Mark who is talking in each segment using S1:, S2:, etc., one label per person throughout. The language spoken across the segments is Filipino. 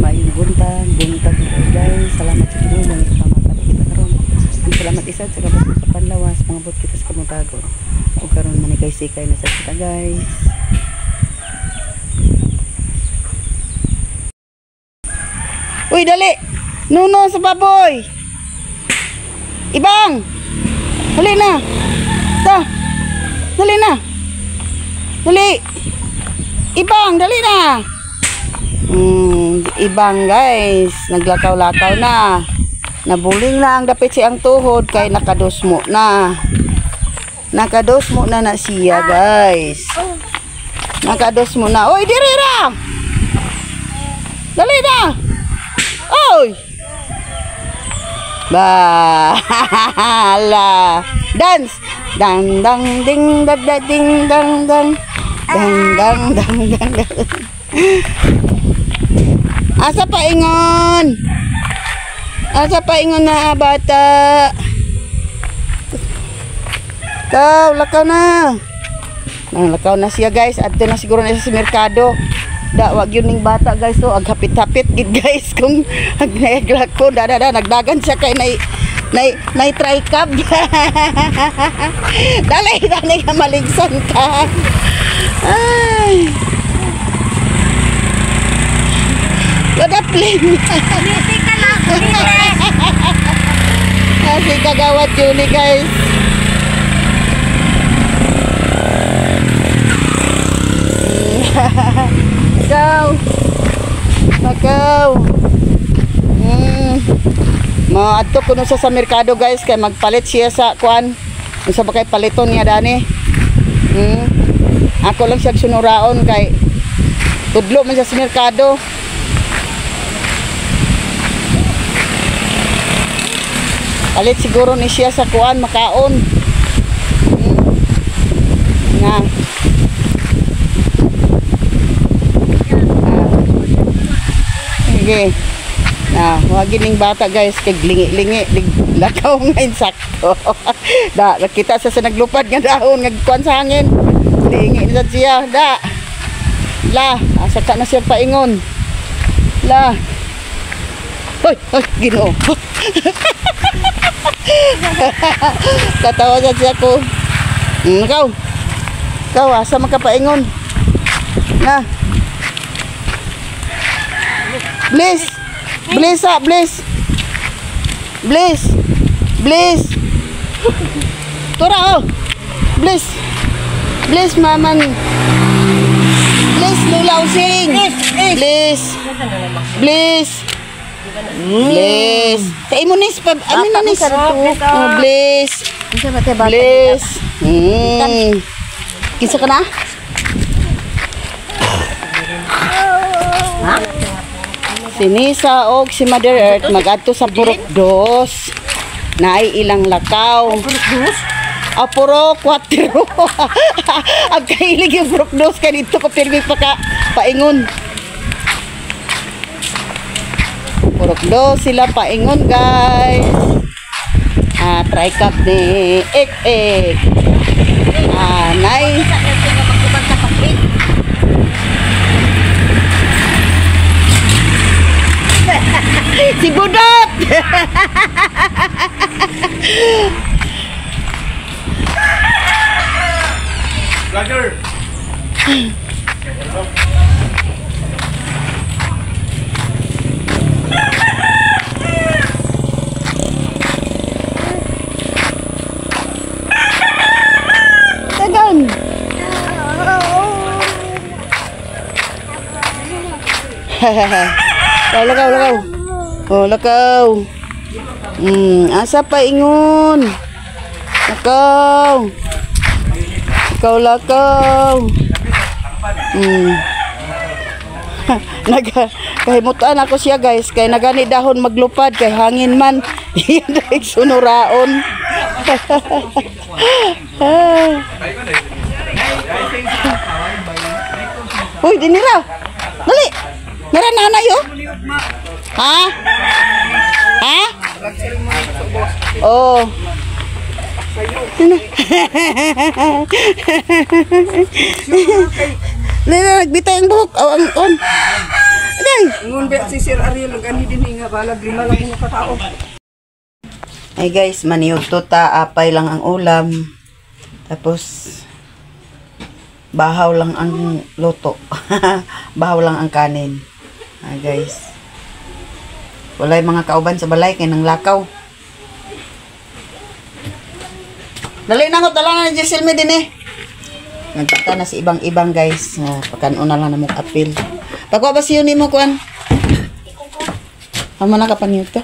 S1: Maayong buntag guys. Salamat sa Ginoo nga pamatabang kita karon. Ang salamat isa sa kabot sa panlawas, pangabot kita sa kamutago. Ug karon manikay-sikay na sa kita guys. Uy, dali! Nuno sa baboy! Ibang! Dali na! Ta! Dali na! Dali! Ibang! Dali na! Ibang guys, naglakaw-lakaw na. Nabuling na ang dapit siyang tuhod kay nakadosmo na. Nakadosmo na na siya guys. Nakadosmo na. Oy, diri ra! Dali na! Oy! Bahala! Dance! Dang dang ding dang ding dang dang dang dang dang dang dang. Asa pa ingon? Asa pa ingon na bata? Lakaw na. Lakaw na siya guys. Adto na siguro na siya sa merkado. Da wag yun ning bata guys. So aghapit-hapit gid guys kung agnayaglak ko. Nagdagan siya kay nay try cup. Dali ka maligsan ka. Ay. Kada plane.
S2: Kumiti ka lang, kumiti.
S1: Kasi kagawad Julie guys. Makaw. Maadto kuno sa merkado guys kay magpalit siya sa kuan. Unsa ba kay paliton niya dani? Ako lang siya sunuraon kay tudlo man siya sa merkado. Palit siguro ni siya sa kuan makaon. Nga. Okay. Wag gining bata guys kay lingi-lingi lakaw nga insakto. Da nakita sa naglupad nga dahon nga kuan sa hangin. Lingi na siya da. La, asa ka na siya paingon. La. Hoy, Ginoo. Tatawa siya ko. Ikaw, asa makapaingon? Na. Bliss. Tura oh. Bliss maman. Bliss lulausing. Bliss. Kay mo nis pa ano na nis? Bliss. Kinsa ka na? Ha? Si Nisa og si Mother Earth magadto sa Purok 2. Naay ilang lakaw. Puro 4. Ang kahilig yung Purok 2 kay dito ko pirmi pa paingon. Purok 2 sila paingon guys. Try cup ni ek. Nay. Si Budot.
S3: Vlogger.
S1: Tagan. Lakaw. Oh, lakaw. Asa pa ingon? Lakaw. Kahimutan ako siya guys kay nagani dahon maglupad kay hangin man. Iyan daig sunuraon. Uy, dinira. Dali. Nara nanay oh. Ha? Oh. Nagbitay ang buhok. Ang on. Aday.
S3: Ingon ba si Sir Ariel gani din nga balag 5 lang mga katao.
S1: Ay guys, maniuto ta, apay lang ang ulam. Tapos bahaw lang ang luto. Bahaw lang ang kanin. Ay guys. Walay mga kauban sa balay kay nang lakaw. Dali na ko tala na Giselle me din eh. Nagkita na si ibang-ibang guys. Pagkanon na lang na mong apil. Pagwa ba siyo nimo kuan? Amo na ka paniuto.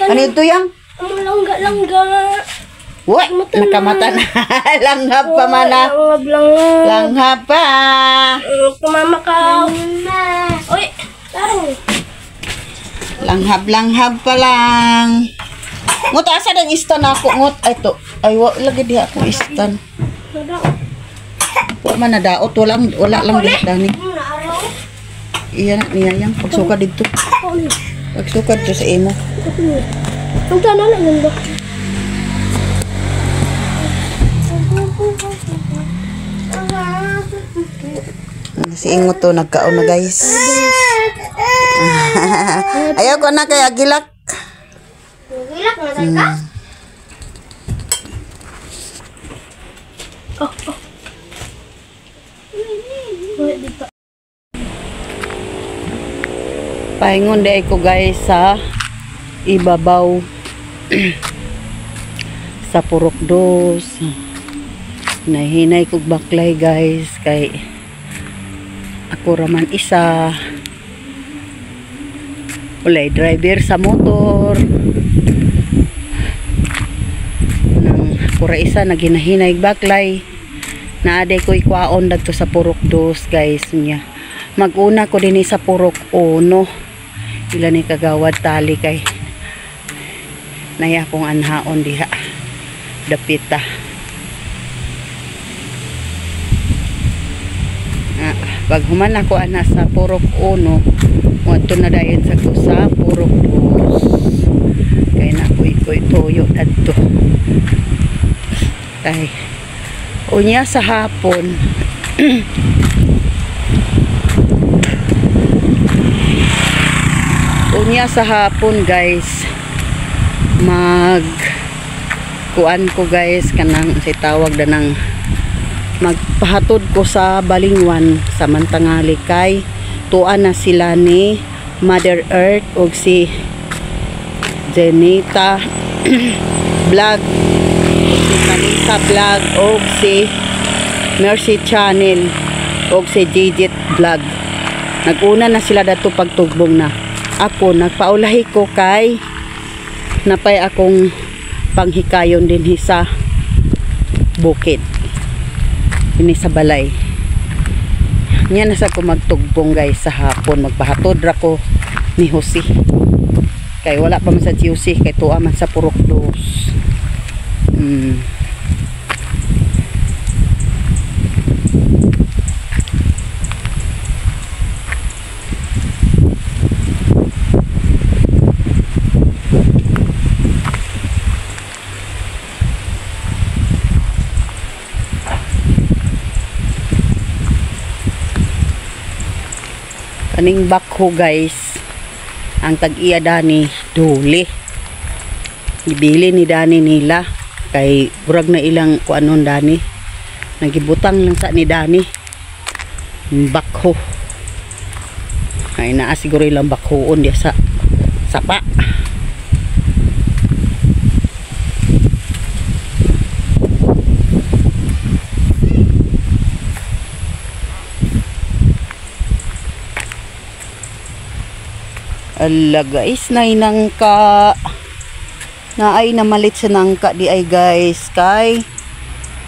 S1: Ano ito yang?
S2: Langga.
S1: What? Nakamata na. Langhap pa mana. Langhap pa.
S2: Tumama ka. Uy,
S1: Langhap pa lang. Ngut, asa ng istan ako? Ngut, ay to. Ay, lagi di ako istan. Wala man nadaot. Wala lang di dani. Iya na, niyayang. Pagsukad dito. Pagsukad dito sa imo.
S2: Ang tanan na ganda.
S1: Si Ingo to, nagkaon na guys. Ayaw ko na kaya gilak.
S2: Gilak na ka?
S1: Pahingon di ko guys sa ibabaw sa purok-dos. Nahinay kog baklay guys kay ako raman isa. Walay driver sa motor. Nang pura isa na ginahinay baklay. Naaday ko ikwaon dagto sa purok-dos guys niya. Maguna ko din sa purok-1. Ilan ni kagawad tali kay naya kong anhaon diha dapita. Pag human ako ana sa purok-1 moadto na dayon sa ko sa purok-2 kay nakoy toyo adto kay unya sa hapon. Unya sa hapon guys kuan ko guys kanang si tawag da nang magpahatod ko sa Balingwan sa Mantangali kay tuan na sila ni Mother Earth og si Jenita vlog og si Kalisa vlog og si Mercy Channel og si Gigit vlog. Naguna na sila dato pagtugbong na. Ako nagpaulahi ko kay napay akong panghikayon din sa bukid ini sa balay niya na sa ko magtugbong guys sa hapon. Magpahatod ra ko ni Jose kay wala pa man sa Jose kay tuwa man sa purok-2. Kaning bakho guys ang tag-iya dani duli ibili ni dani nila kay burag na ilang kuanon dani nagibutang lang sa ni dani bakho ay naa siguro ilang bakhoon dia sa sapa. Ala guys, nangka na ay namalit sa nangka di ay guys kay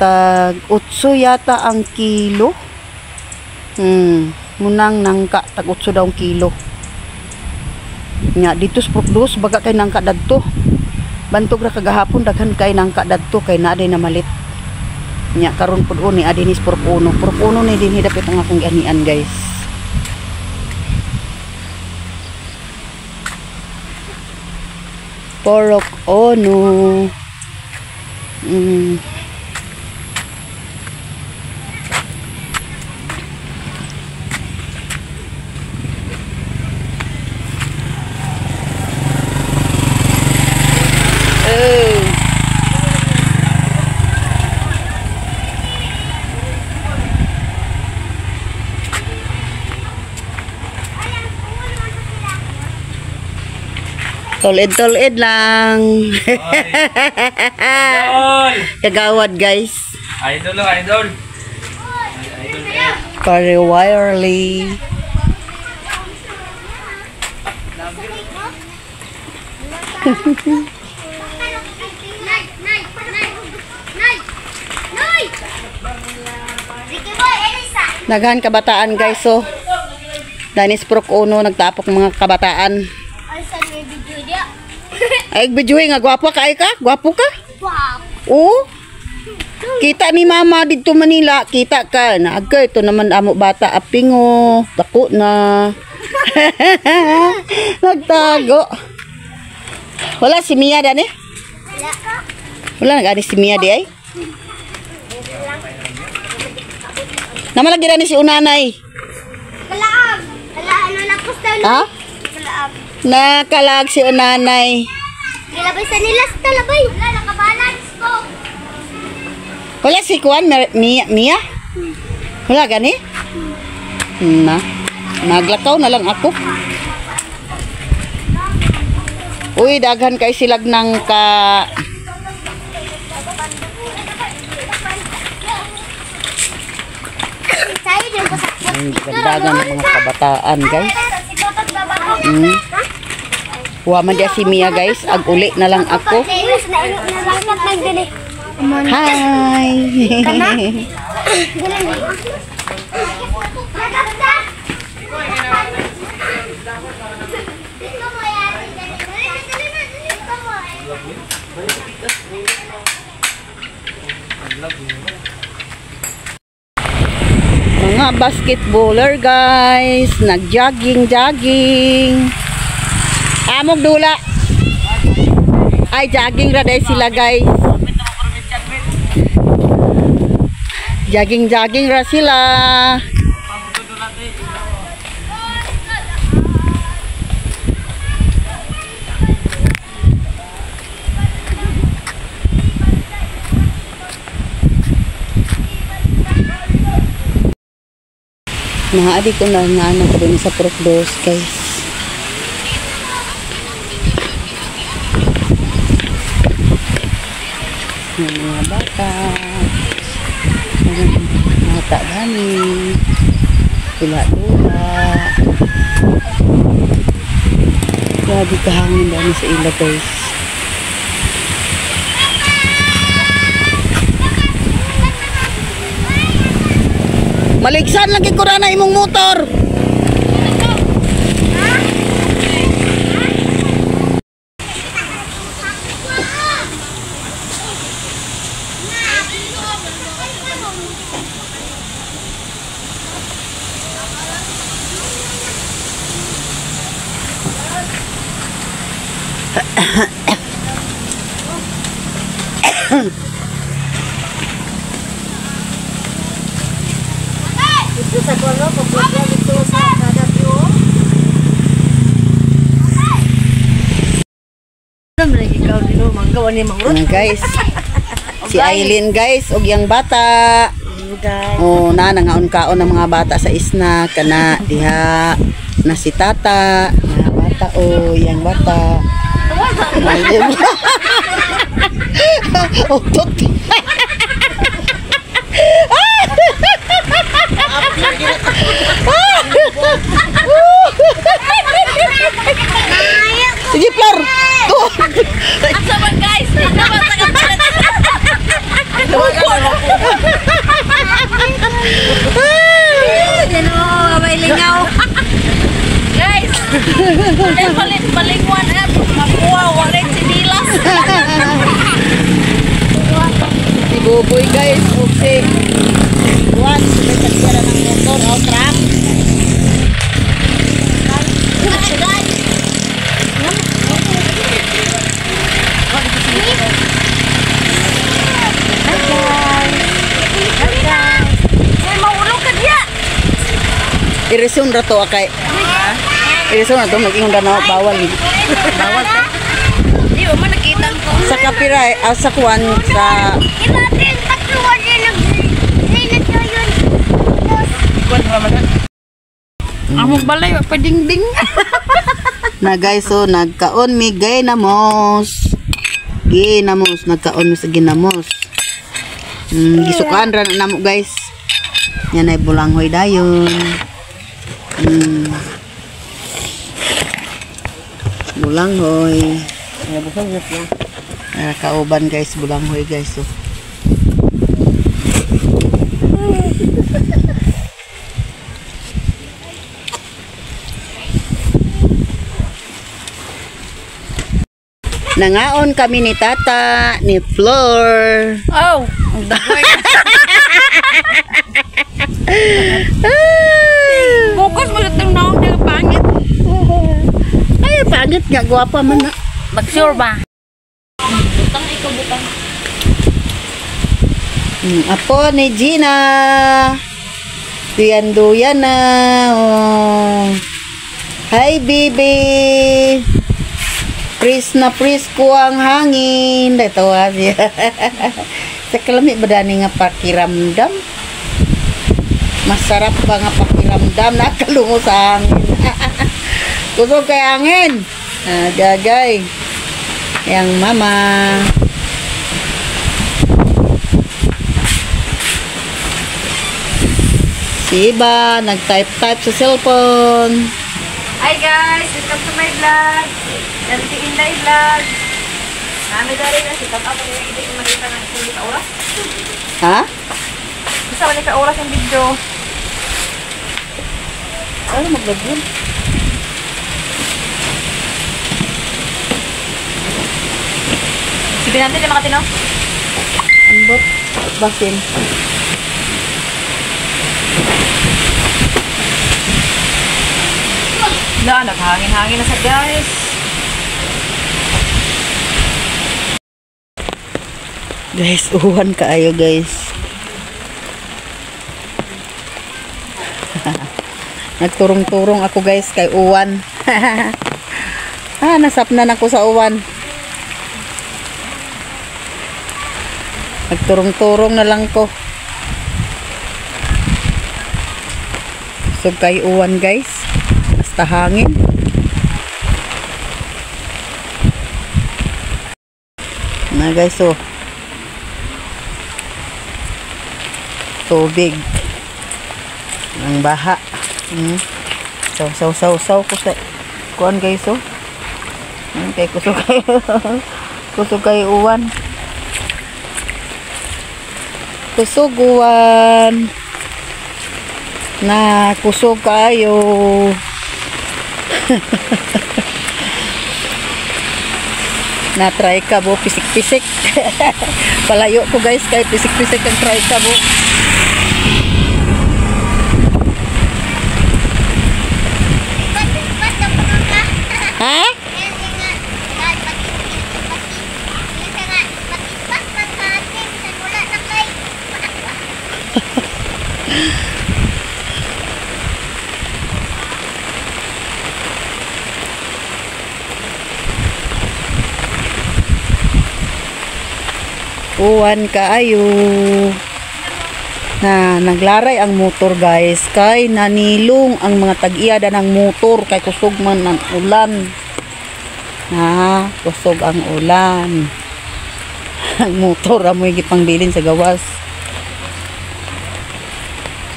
S1: tag 8 yata ang kilo. Munang nangka tag 8 daw ang kilo. Nya dito sa purok-2 baga kay nangka dadto. Bantog ra kagahapon daghan kay nangka dadto kay naa day namalit. Nya karon pud ni adinis purok-1. Purok-1 ni dinhi dapit ang akong ganian guys. Purok-1. Tulid-tulid lang.
S4: Idol!
S1: Kagawad guys.
S4: Idol lo, idol.
S1: Pariwirely. Naghan kabataan guys, so Danis Prok Uno nagtapok mga kabataan. Ay video nga gwapo ka gwapo ka. Oo. Kita ni mama dito Manila, kita ka na agay ito naman amo bata apingo, dako na. Nagtago. Wala si Mia dani? Wala nagani si Mia di ay? Namalagi dani si unanay.
S2: Kalaab. Kalaan na pusta no.
S1: Ha?
S2: Kalaab.
S1: Nakalag si unanay.
S2: Gilabay sa nila sa talabay. Wala nakabalance ko.
S1: Wala si Kuan Mia? Wala gani? Na. Naglakaw na lang ako. Uy, daghan kay silag ng ka
S2: Sayo din ko sa.
S1: dagan ng mga kabataan, guys. Wa man dia si Mia, guys. Ag uli na lang ako. Hi. Mga basketballer guys, nag-jogging. Amog dula. Ay jogging ra day sila guys. Jogging ra sila. Mga adik ko na ano ko din sa Procdos guys. Mga bata. Mga tagani. Dula-dula. Grabe kahangin dami sa ila guys. Maligsan lagi ko na imong motor.
S2: Sa kono pagbuka dito sa kada view. Ikaw dito manggawa ni Mangrot.
S1: Guys. Si Aileen guys og yang bata. Oh, na nangaon-kaon ng mga bata sa isna kana diha na si tata, na bata o yang bata. Oh, tot. Sige, Flor.
S2: Asa man guys? May lingaw. Guys, palit balingwan makuha wala sinilas.
S1: Si Boboy guys, okay. Buwan, sumikat ng motor o truck. Irisun ra to akay. Irisun na to nag-ingon na bawal. Bawal ka?
S2: Di ba man nakita ko?
S1: Sa kapiray, sa kuwan sa
S2: Ibatin patluan din nag-yun.
S3: Among balay, pwedeng ding.
S1: Na guys, so nagkaon mi ginamos. Ginamos, nagkaon mi sa ginamos. Gisukaan ra na namo guys. Yan ay bulanghoy dayon. Bulanghoy. Kauban guys, bulanghoy guys. So. Nangaon kami ni Tata, ni Flor.
S3: Oh! Focus mo sa tanaw ng pangit.
S1: Ay, pangit nga, gwapa man na.
S3: Mag-sure ba?
S1: Apo ni Gina. Duyan-duyan na. Oh. Hi, baby. Pris na pris ko ang hangin. Dito siya. Sa kalami ba dani nga pakiramdam? Masarap ba nga pakiramdam? Nakalungo sa hangin. Kusog kay hangin. Gagay. Yang mama. Si Iba, nag-type-type sa cellphone.
S3: Hi guys, welcome to my vlog. Nanti Inday vlog. Nami dari na si Tata ko yung hindi ko makita ng sulit ka oras.
S1: Ha?
S3: Isa ba ka oras yung video?
S1: Ano maglagyan?
S3: Sige natin yung mga tino.
S1: Ambot. Basin.
S3: Na, naghangin-hangin na sa guys.
S1: Guys, uwan kaayo guys. Nagturong-turong ako guys kay uwan. Nasapnan ako sa uwan. Nagturong-turong na lang ko. So kay uwan guys. Basta hangin. Na guys, so tubig ang baha. Saw ko sa kuan guys, so kay kusog kay uwan. Kusog uwan na kusog kayo. Na-try ka bo, pisik-pisik. Palayo ko guys, kay pisik-pisik ang try ka bo. Ha? Uwan kaayo. Na naglaray ang motor guys kay nanilong ang mga tag-iya ng motor kay kusog man ang ulan. Kusog ang ulan. Ang motor amoy gipangbilin sa gawas.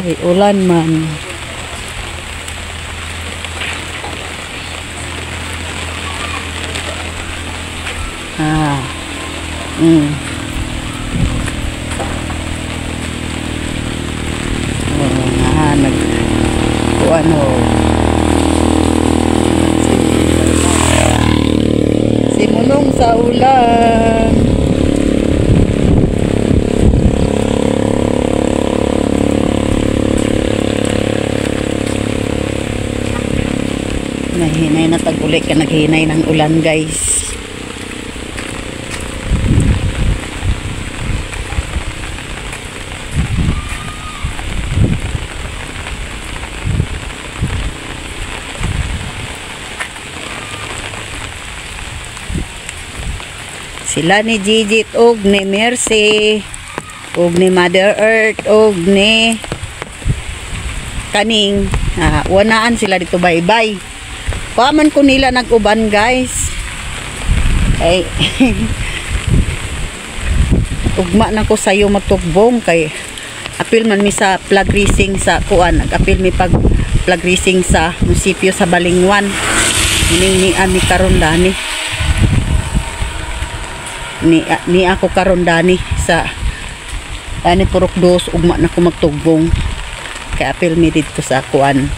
S1: Kay ulan man. Simulong sa ulan. Nahinay na tag-ulit ka, naghinay ng ulan guys. Sila ni Gigit og ni Mercy og ni Mother Earth og ni kaning wanaan sila dito bye-bye. Paman ko nila nag-uban guys. Ay, ugma na ko sayo magtugbong kay apil man mi sa flag racing sa kuan. Nag-apil mi pag flag racing sa munisipyo sa Balingwan. Ni karon dani. Ni ako karon dani sa ani purok dos ugma na ko magtugbong. Kay apil mi dito sa kuan.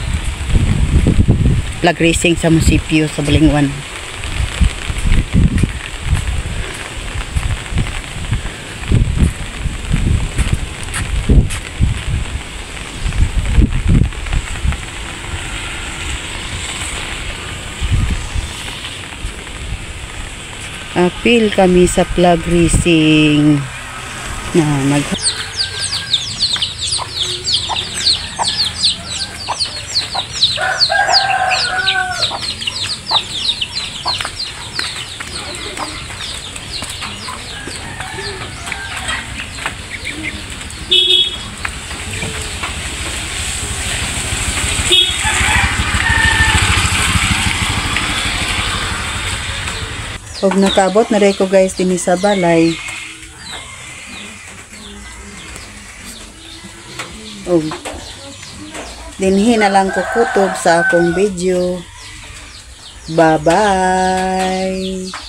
S1: Flag racing sa munisipyo sa Balingwan. Apil kami sa flag racing na og nakabot na rin ko guys din sa balay. Og dinhi na lang ko kutob sa akong video. Bye bye.